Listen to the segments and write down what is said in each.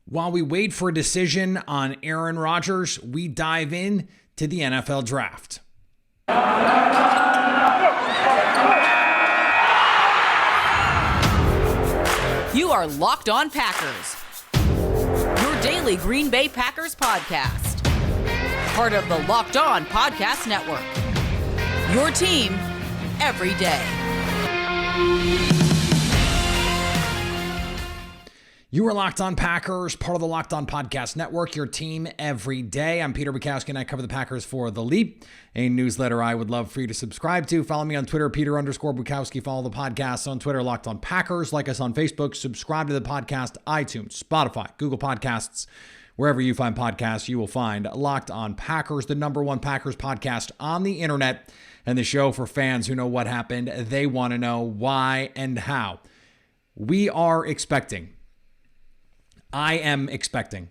While we wait for a decision on Aaron Rodgers, we dive in to the NFL Draft. You are Locked On Packers, your daily Green Bay Packers podcast. Part of the Locked On Podcast Network, your team every day. You are Locked On Packers, part of the Locked On Podcast Network, your team every day. I'm Peter Bukowski, and I cover the Packers for The Leap, a newsletter I would love for you to subscribe to. Follow me on Twitter, Peter_Bukowski. Follow the podcast on Twitter, Locked On Packers. Like us on Facebook. Subscribe to the podcast, iTunes, Spotify, Google Podcasts. Wherever you find podcasts, you will find Locked On Packers, the number one Packers podcast on the internet, and the show for fans who know what happened. They want to know why and how. I am expecting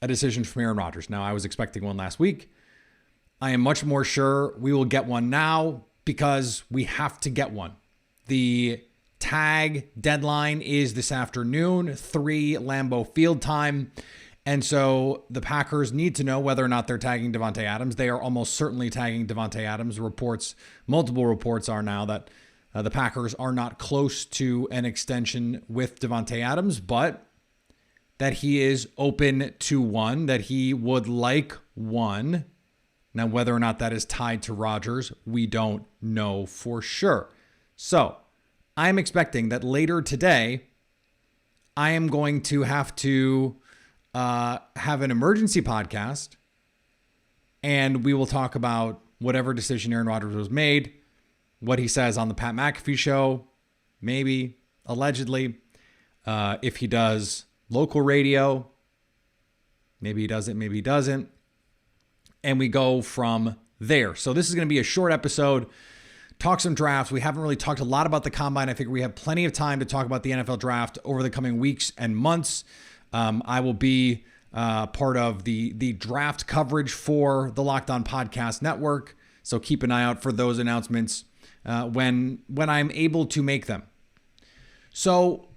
a decision from Aaron Rodgers. Now, I was expecting one last week. I am much more sure we will get one now because we have to get one. The tag deadline is this afternoon, 3 Lambeau Field time. And so the Packers need to know whether or not they're tagging Davante Adams. They are almost certainly tagging Davante Adams. Multiple reports are now that the Packers are not close to an extension with Davante Adams, but that he is open to one, that he would like one. Now, whether or not that is tied to Rodgers, we don't know for sure. So I'm expecting that later today, I am going to have to have an emergency podcast, and we will talk about whatever decision Aaron Rodgers was made, what he says on the Pat McAfee show, maybe, allegedly, if he does local radio, maybe he does it, maybe he doesn't, and we go from there. So this is going to be a short episode, talk some drafts. We haven't really talked a lot about the combine. I figure we have plenty of time to talk about the NFL draft over the coming weeks and months. I will be part of the draft coverage for the Locked On Podcast Network, so keep an eye out for those announcements when I'm able to make them. So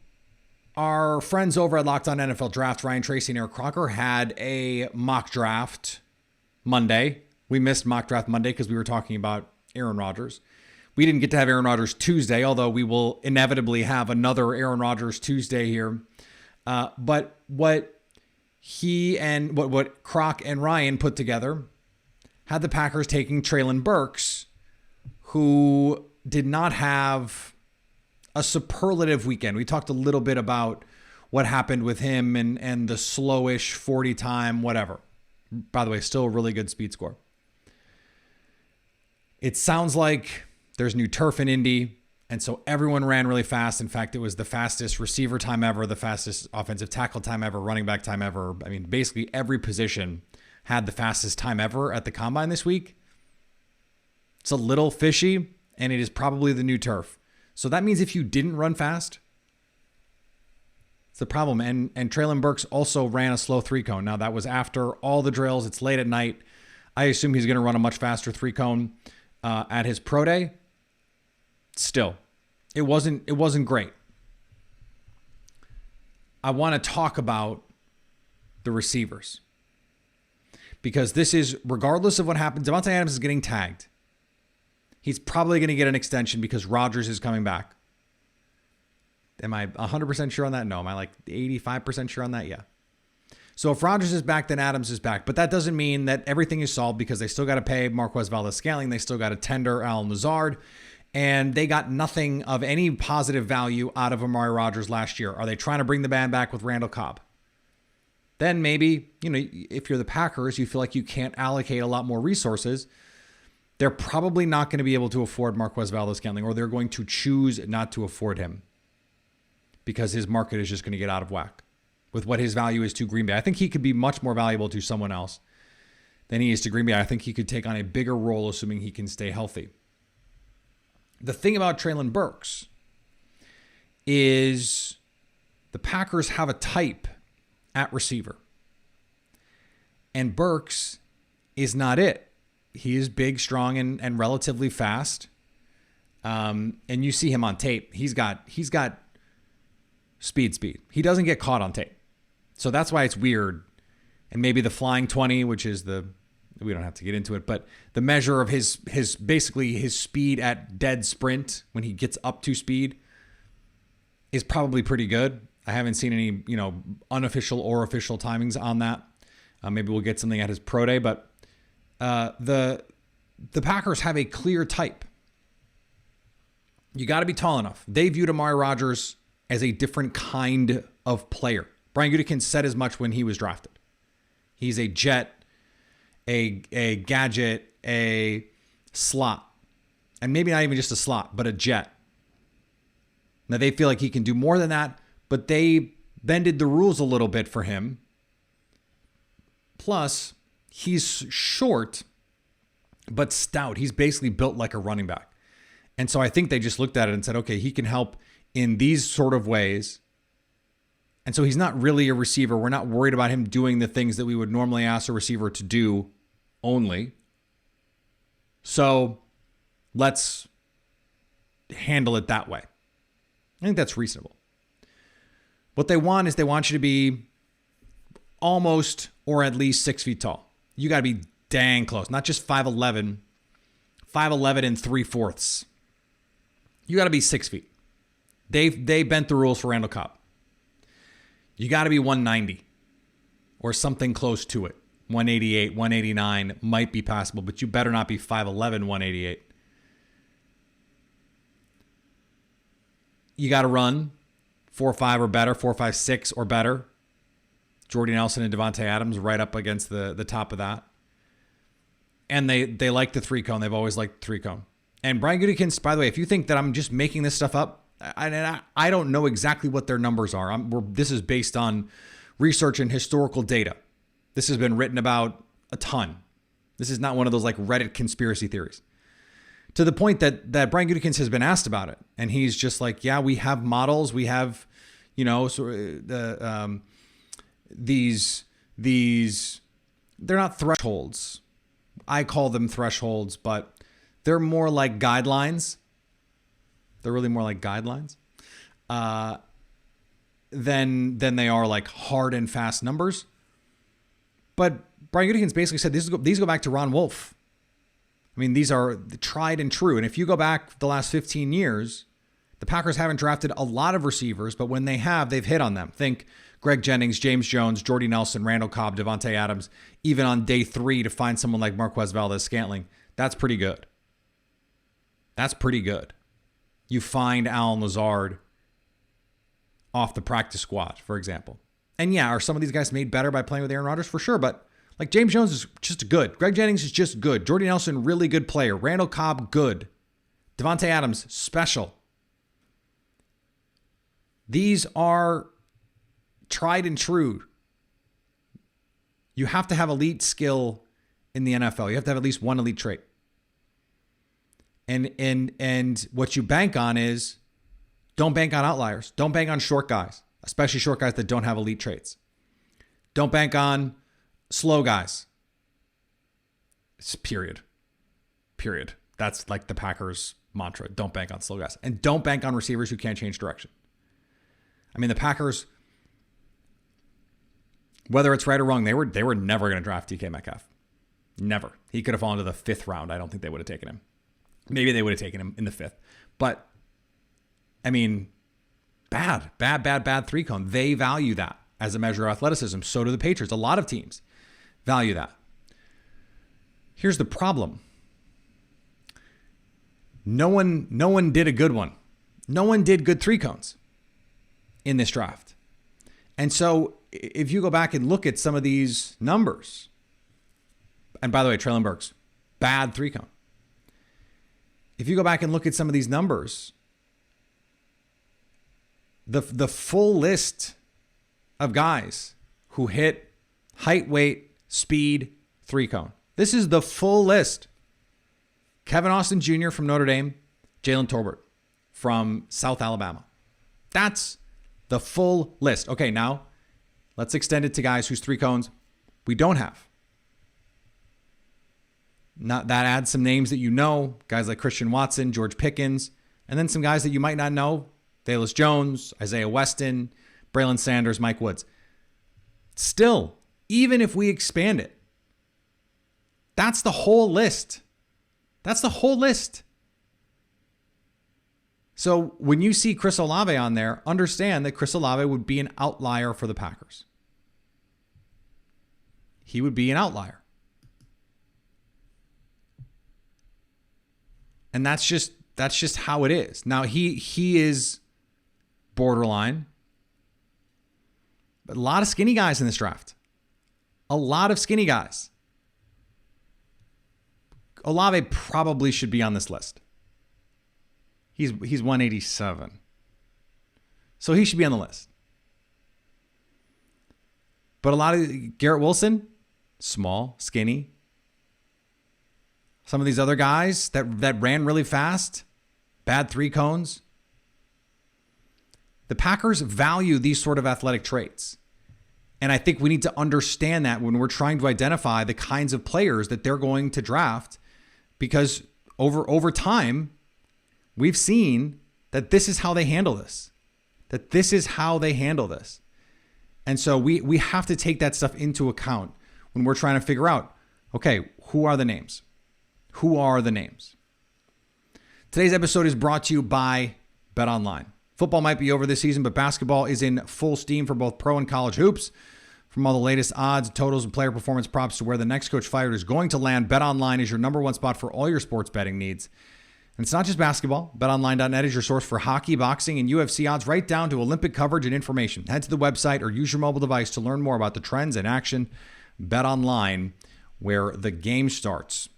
our friends over at Locked On NFL Draft, Ryan Tracy and Eric Crocker, had a mock draft Monday. We missed mock draft Monday because we were talking about Aaron Rodgers. We didn't get to have Aaron Rodgers Tuesday, although we will inevitably have another Aaron Rodgers Tuesday here. But what Croc and Ryan put together had the Packers taking Treylon Burks, who did not have a superlative weekend. We talked a little bit about what happened with him and the slowish 40 time, whatever. By the way, still a really good speed score. It sounds like there's new turf in Indy, and so everyone ran really fast. In fact, it was the fastest receiver time ever, the fastest offensive tackle time ever, running back time ever. I mean, basically every position had the fastest time ever at the combine this week. It's a little fishy, and it is probably the new turf. So that means if you didn't run fast, it's the problem. And Treylon Burks also ran a slow 3-cone. Now, that was after all the drills. It's late at night. I assume he's going to run a much faster 3-cone at his pro day. Still, it wasn't great. I want to talk about the receivers, because this is, regardless of what happens, Davante Adams is getting tagged. He's probably going to get an extension because Rodgers is coming back. Am I 100% sure on that? No. Am I like 85% sure on that? Yeah. So if Rodgers is back, then Adams is back. But that doesn't mean that everything is solved, because they still got to pay Marquez Valdes-Scantling. They still got to tender Al Lazard. And they got nothing of any positive value out of Amari Rodgers last year. Are they trying to bring the band back with Randall Cobb? Then maybe, if you're the Packers, you feel like you can't allocate a lot more resources. They're probably not going to be able to afford Marquez Valdes-Scantling, or they're going to choose not to afford him because his market is just going to get out of whack with what his value is to Green Bay. I think he could be much more valuable to someone else than he is to Green Bay. I think he could take on a bigger role, assuming he can stay healthy. The thing about Treylon Burks is the Packers have a type at receiver, and Burks is not it. He is big, strong, and relatively fast. And you see him on tape. He's got speed. He doesn't get caught on tape. So that's why it's weird. And maybe the flying 20, which is we don't have to get into it, but the measure of his basically his speed at dead sprint when he gets up to speed is probably pretty good. I haven't seen any, unofficial or official timings on that. Maybe we'll get something at his pro day, but the Packers have a clear type. You got to be tall enough. They viewed Aaron Rodgers as a different kind of player. Brian Gutekunst said as much when he was drafted. He's a jet, a gadget, a slot, and maybe not even just a slot, but a jet. Now they feel like he can do more than that, but they bended the rules a little bit for him. Plus, he's short, but stout. He's basically built like a running back. And so I think they just looked at it and said, okay, he can help in these sort of ways. And so he's not really a receiver. We're not worried about him doing the things that we would normally ask a receiver to do only. So let's handle it that way. I think that's reasonable. What they want is they want you to be almost or at least 6 feet tall. You got to be dang close, not just 5'11", 5'11 and 3/4. You got to be 6 feet. They bent the rules for Randall Cobb. You got to be 190 or something close to it. 188, 189 might be possible, but you better not be 5'11", 188. You got to run 4.5 or better, 4.56 or better. Jordy Nelson and Devontae Adams right up against the top of that. And they like the 3-cone. They've always liked the 3-cone. And Brian Gutekunst, by the way, if you think that I'm just making this stuff up, I don't know exactly what their numbers are. This is based on research and historical data. This has been written about a ton. This is not one of those like Reddit conspiracy theories. To the point that Brian Gutekunst has been asked about it. And he's just like, yeah, we have models. We have, these, they're not thresholds. I call them thresholds, but they're more like guidelines. They're really more like guidelines than they are like hard and fast numbers. But Brian Gutekunst basically said these go back to Ron Wolf. I mean, these are tried and true. And if you go back the last 15 years, the Packers haven't drafted a lot of receivers, but when they have, they've hit on them. Think Greg Jennings, James Jones, Jordy Nelson, Randall Cobb, Devontae Adams, even on day 3 to find someone like Marquez Valdes-Scantling. That's pretty good. That's pretty good. You find Allen Lazard off the practice squad, for example. And yeah, are some of these guys made better by playing with Aaron Rodgers? For sure, but like James Jones is just good. Greg Jennings is just good. Jordy Nelson, really good player. Randall Cobb, good. Devontae Adams, special. These are tried and true. You have to have elite skill in the NFL. You have to have at least one elite trait. And what you bank on is don't bank on outliers. Don't bank on short guys, especially short guys that don't have elite traits. Don't bank on slow guys. It's period. That's like the Packers mantra. Don't bank on slow guys. And don't bank on receivers who can't change direction. I mean, the Packers, whether it's right or wrong, they were never going to draft DK Metcalf. Never. He could have fallen to the 5th round. I don't think they would have taken him. Maybe they would have taken him in the 5th. But, I mean, bad 3-cone. They value that as a measure of athleticism. So do the Patriots. A lot of teams value that. Here's the problem. No one did a good one. No one did good 3-cones in this draft. And so if you go back and look at some of these numbers, and by the way, Treylon Burks, bad 3-cone. If you go back and look at some of these numbers, the full list of guys who hit height, weight, speed, 3-cone. This is the full list. Kevin Austin Jr. from Notre Dame, Jalen Tolbert from South Alabama. That's the full list. Okay, now let's extend it to guys whose 3-cones we don't have. Not that adds some names that you know, guys like Christian Watson, George Pickens, and then some guys that you might not know, Dallas Jones, Isaiah Weston, Braylon Sanders, Mike Woods. still, even if we expand it, that's the whole list. That's the whole list. So when you see Chris Olave on there, understand that Chris Olave would be an outlier for the Packers. He would be an outlier. And that's just how it is. Now he is borderline. But a lot of skinny guys in this draft. A lot of skinny guys. Olave probably should be on this list. He's 187. So he should be on the list. But a lot of Garrett Wilson, small, skinny. Some of these other guys that ran really fast, bad 3 cones. The Packers value these sort of athletic traits. And I think we need to understand that when we're trying to identify the kinds of players that they're going to draft, because over time, we've seen that this is how they handle this. That this is how they handle this. And so we have to take that stuff into account when we're trying to figure out, okay, who are the names? Who are the names? Today's episode is brought to you by BetOnline. Football might be over this season, but basketball is in full steam for both pro and college hoops. From all the latest odds, totals, and player performance props to where the next coach fired is going to land, BetOnline is your number one spot for all your sports betting needs. And it's not just basketball. BetOnline.net is your source for hockey, boxing, and UFC odds, right down to Olympic coverage and information. Head to the website or use your mobile device to learn more about the trends in action. BetOnline, where the game starts.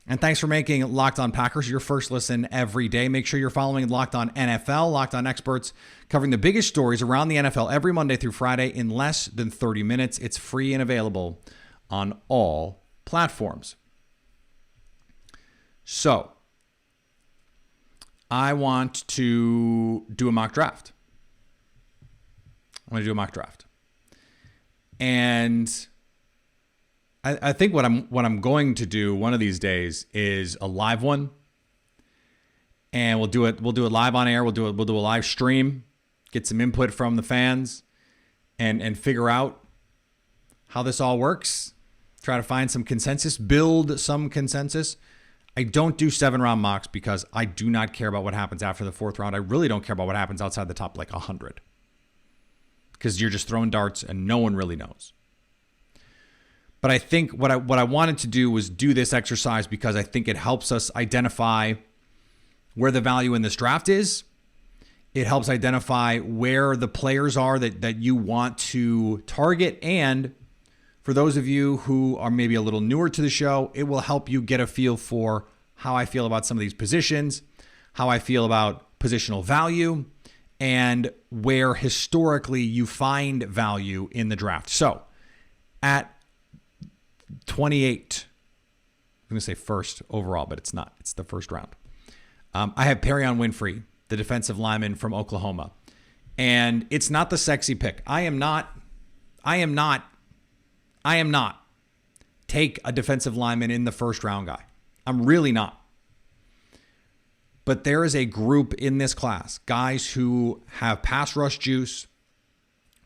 And thanks for making Locked On Packers your first listen every day. Make sure you're following Locked On NFL, Locked On Experts, covering the biggest stories around the NFL every Monday through Friday in less than 30 minutes. It's free and available on all platforms. So, I want to do a mock draft. And I think what I'm going to do one of these days is a live one, and we'll do it live on air. We'll do a live stream, get some input from the fans, and figure out how this all works. Try to find some consensus, build some consensus. I don't do 7-round mocks because I do not care about what happens after the 4th round. I really don't care about what happens outside the top 100, because you're just throwing darts and no one really knows. But I think what I wanted to do was do this exercise because I think it helps us identify where the value in this draft is. It helps identify where the players are that you want to target. And for those of you who are maybe a little newer to the show, it will help you get a feel for how I feel about some of these positions, how I feel about positional value, and where historically you find value in the draft. So at 28, I'm going to say first overall, but it's not. It's the first round. I have Perion Winfrey, the defensive lineman from Oklahoma. And it's not the sexy pick. I am not take a defensive lineman in the first round guy. I'm really not. But there is a group in this class, guys who have pass rush juice,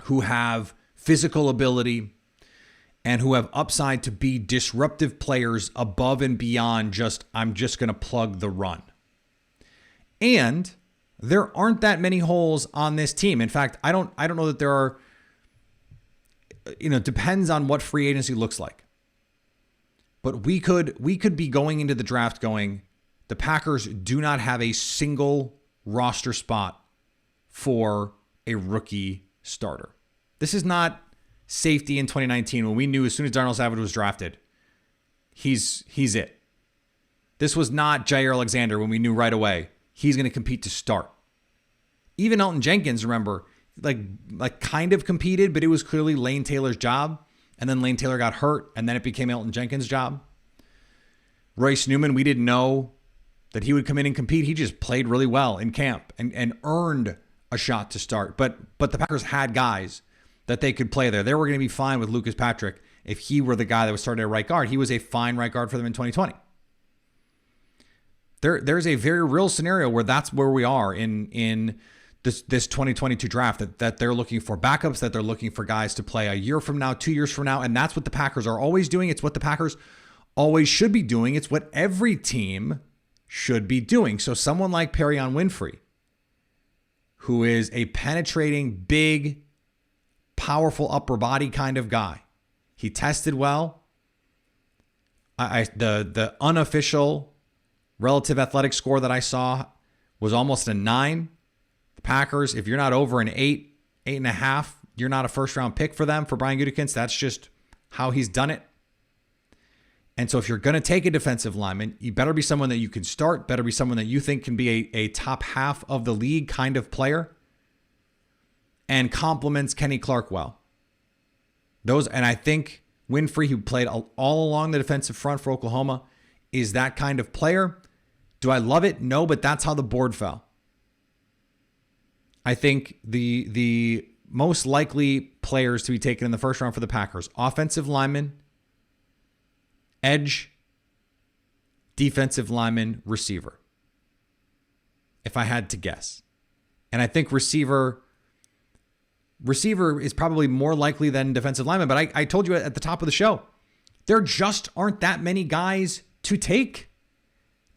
who have physical ability, and who have upside to be disruptive players above and beyond I'm just going to plug the run. And there aren't that many holes on this team. In fact, I don't know that there are, depends on what free agency looks like. But we could be going into the draft going, the Packers do not have a single roster spot for a rookie starter. This is not safety in 2019 when we knew as soon as Darnell Savage was drafted, he's it. This was not Jair Alexander when we knew right away he's going to compete to start. Even Elton Jenkins, remember, like kind of competed, but it was clearly Lane Taylor's job. And then Lane Taylor got hurt, and then it became Elton Jenkins' job. Royce Newman, we didn't know that he would come in and compete. He just played really well in camp and earned a shot to start. But the Packers had guys that they could play there. They were going to be fine with Lucas Patrick if he were the guy that was starting at right guard. He was a fine right guard for them in 2020. There's a very real scenario where that's where we are in this 2022 draft, that they're looking for backups, that they're looking for guys to play a year from now, 2 years from now. And that's what the Packers are always doing. It's what the Packers always should be doing. It's what every team should be doing. So someone like Perrion Winfrey, who is a penetrating, big, powerful upper body kind of guy. He tested well. The unofficial relative athletic score that I saw was almost a 9. The Packers, if you're not over an 8, 8.5, you're not a first-round pick for them, for Brian Gutekunst. That's just how he's done it. And so if you're going to take a defensive lineman, you better be someone that you can start, better be someone that you think can be a top half of the league kind of player and complements Kenny Clark well. And I think Winfrey, who played all along the defensive front for Oklahoma, is that kind of player. Do I love it? No, but that's how the board fell. I think the most likely players to be taken in the first round for the Packers: offensive lineman, edge, defensive lineman, receiver. If I had to guess. And I think receiver is probably more likely than defensive lineman. But I told you at the top of the show, there just aren't that many guys to take.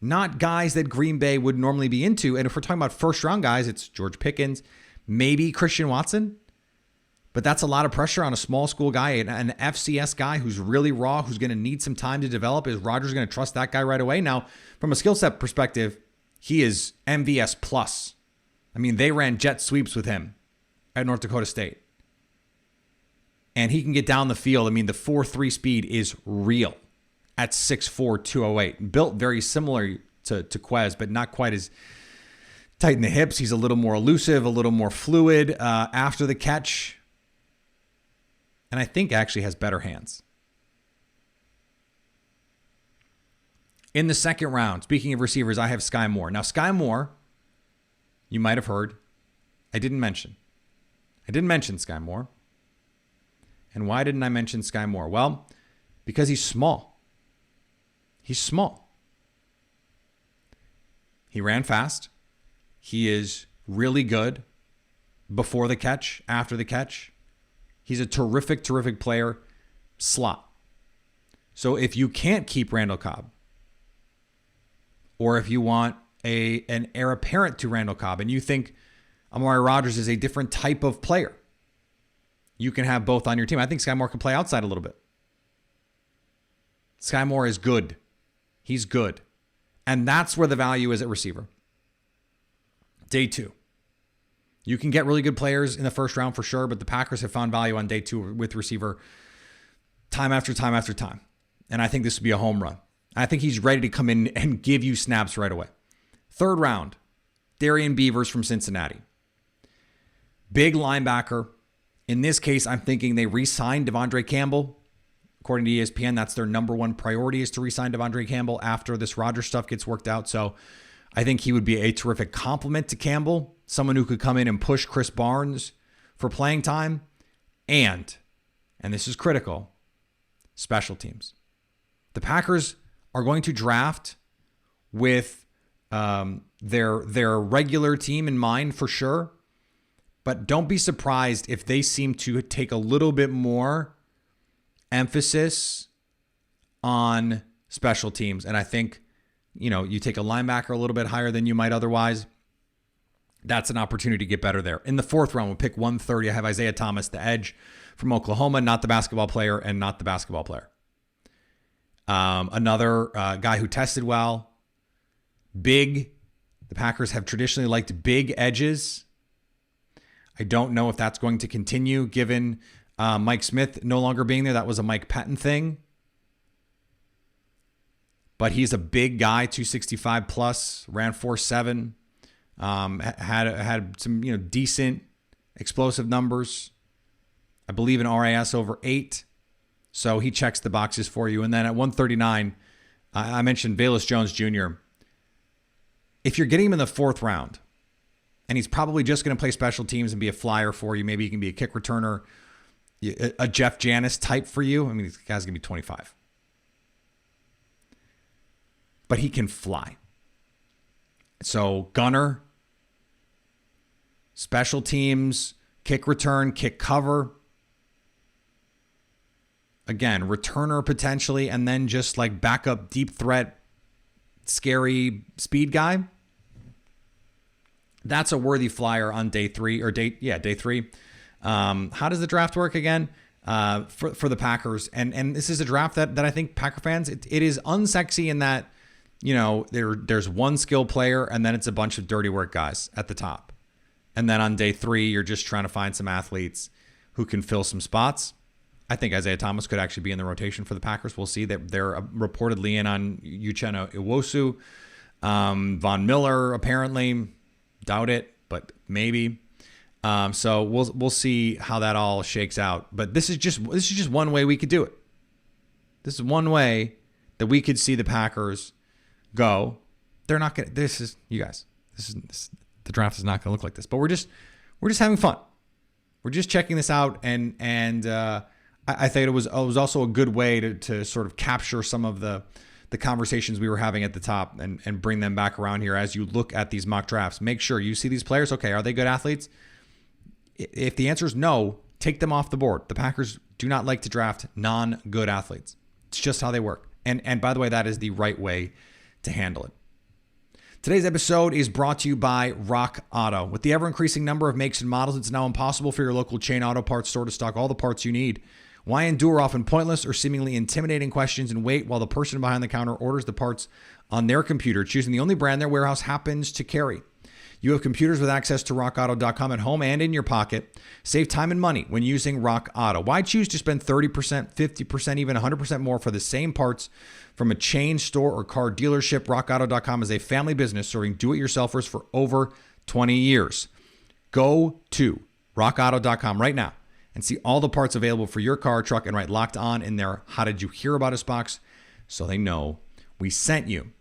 Not guys that Green Bay would normally be into. And if we're talking about first round guys, it's George Pickens, maybe Christian Watson. But that's a lot of pressure on a small school guy, an FCS guy who's really raw, who's going to need some time to develop. Is Rodgers going to trust that guy right away? Now, from a skill set perspective, he is MVS plus. I mean, they ran jet sweeps with him at North Dakota State. And he can get down the field. I mean, the 4.3 speed is real at 6'4", 208. Built very similar to Quez, but not quite as tight in the hips. He's a little more elusive, a little more fluid after the catch. And I think actually has better hands. In the second round, speaking of receivers, I have Sky Moore. Now, Sky Moore, you might have heard, I didn't mention Sky Moore. And why didn't I mention Sky Moore? Well, because he's small. He's small. He ran fast. He is really good before the catch, after the catch. He's a terrific, terrific player. Slot. So if you can't keep Randall Cobb, or if you want an heir apparent to Randall Cobb, and you think Amari Rodgers is a different type of player, you can have both on your team. I think Sky Moore can play outside a little bit. Sky Moore is good. He's good. And that's where the value is at receiver. Day 2. You can get really good players in the first round for sure, but the Packers have found value on day 2 with receiver time after time after time. And I think this would be a home run. I think he's ready to come in and give you snaps right away. Third round, Darian Beavers from Cincinnati. Big linebacker. In this case, I'm thinking they re-signed Devondre Campbell. According to ESPN, that's their number one priority, is to re-sign Devondre Campbell after this Rodgers stuff gets worked out. So I think he would be a terrific complement to Campbell, someone who could come in and push Chris Barnes for playing time. And this is critical, special teams. The Packers are going to draft with their regular team in mind for sure. But don't be surprised if they seem to take a little bit more emphasis on special teams. And I think, you take a linebacker a little bit higher than you might otherwise. That's an opportunity to get better there. In the fourth round, we'll pick 130. I have Isaiah Thomas, the edge from Oklahoma, not the basketball player and not the basketball player. Another guy who tested well, big. The Packers have traditionally liked big edges. I don't know if that's going to continue given Mike Smith no longer being there. That was a Mike Patton thing. But he's a big guy, 265 plus, ran 4.7, had some decent explosive numbers. I believe in RAS over 8. So he checks the boxes for you. And then at 139, I mentioned Velus Jones Jr. If you're getting him in the fourth round, and he's probably just going to play special teams and be a flyer for you, maybe he can be a kick returner, a Jeff Janis type for you. I mean, this guy's going to be 25. But he can fly. So Gunner, special teams, kick return, kick cover. Again, returner potentially, and then just like backup deep threat, scary speed guy. That's a worthy flyer on day three. How does the draft work again? For the Packers. And this is a draft that I think Packer fans, it is unsexy in that, you know, there's one skill player and then it's a bunch of dirty work guys at the top. And then on day 3, you're just trying to find some athletes who can fill some spots. I think Isaiah Thomas could actually be in the rotation for the Packers. We'll see. That they're reportedly in on Uchenna Iwosu. Von Miller, apparently. Doubt it, but maybe. So we'll see how that all shakes out. But this is just one way we could do it. This is one way that we could see the Packers go. They're not gonna. The draft is not gonna look like this. But we're just having fun. We're just checking this out, and I think it was also a good way to sort of capture some of the conversations we were having at the top and bring them back around here as you look at these mock drafts. Make sure you see these players. Okay, are they good athletes? If the answer is no, take them off the board. The Packers do not like to draft non-good athletes. It's just how they work. And by the way, that is the right way to handle it. Today's episode is brought to you by Rock Auto. With the ever-increasing number of makes and models, it's now impossible for your local chain auto parts store to stock all the parts you need. Why endure often pointless or seemingly intimidating questions and wait while the person behind the counter orders the parts on their computer, choosing the only brand their warehouse happens to carry? You have computers with access to rockauto.com at home and in your pocket. Save time and money when using Rock Auto. Why choose to spend 30%, 50%, even 100% more for the same parts from a chain store or car dealership? Rockauto.com is a family business serving do-it-yourselfers for over 20 years. Go to rockauto.com right now and see all the parts available for your car or truck and write Locked On in their How Did You Hear About Us box so they know we sent you.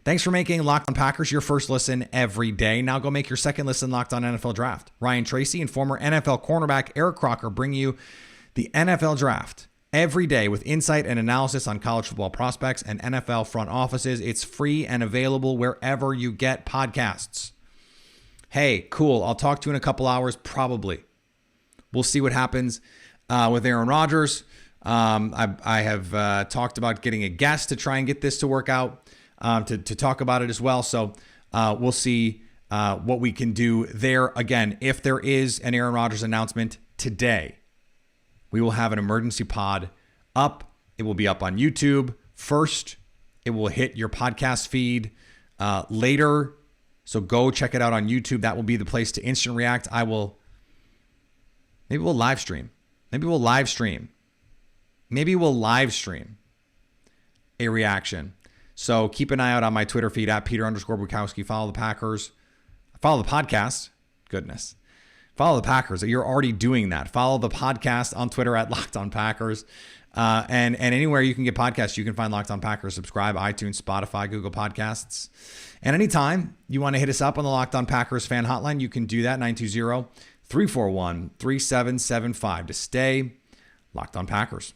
Thanks for making Locked On Packers your first listen every day. Now go make your second listen Locked On NFL Draft. Ryan Tracy and former NFL cornerback Eric Crocker bring you the NFL Draft every day with insight and analysis on college football prospects and NFL front offices. It's free and available wherever you get podcasts. Hey, cool. I'll talk to you in a couple hours, probably. We'll see what happens with Aaron Rodgers. I have talked about getting a guest to try and get this to work out. To talk about it as well. So we'll see what we can do there. Again, if there is an Aaron Rodgers announcement today, we will have an emergency pod up. It will be up on YouTube first. It will hit your podcast feed later. So go check it out on YouTube. That will be the place to instant react. Maybe we'll live stream. Maybe we'll live stream a reaction. So keep an eye out on my Twitter feed at Peter_Bukowski. Follow the Packers. Follow the podcast. Goodness. Follow the Packers. You're already doing that. Follow the podcast on Twitter at Locked On Packers. And anywhere you can get podcasts, you can find Locked On Packers. Subscribe, iTunes, Spotify, Google Podcasts. And anytime you want to hit us up on the Locked On Packers fan hotline, you can do that, 920-341-3775 to stay Locked On Packers.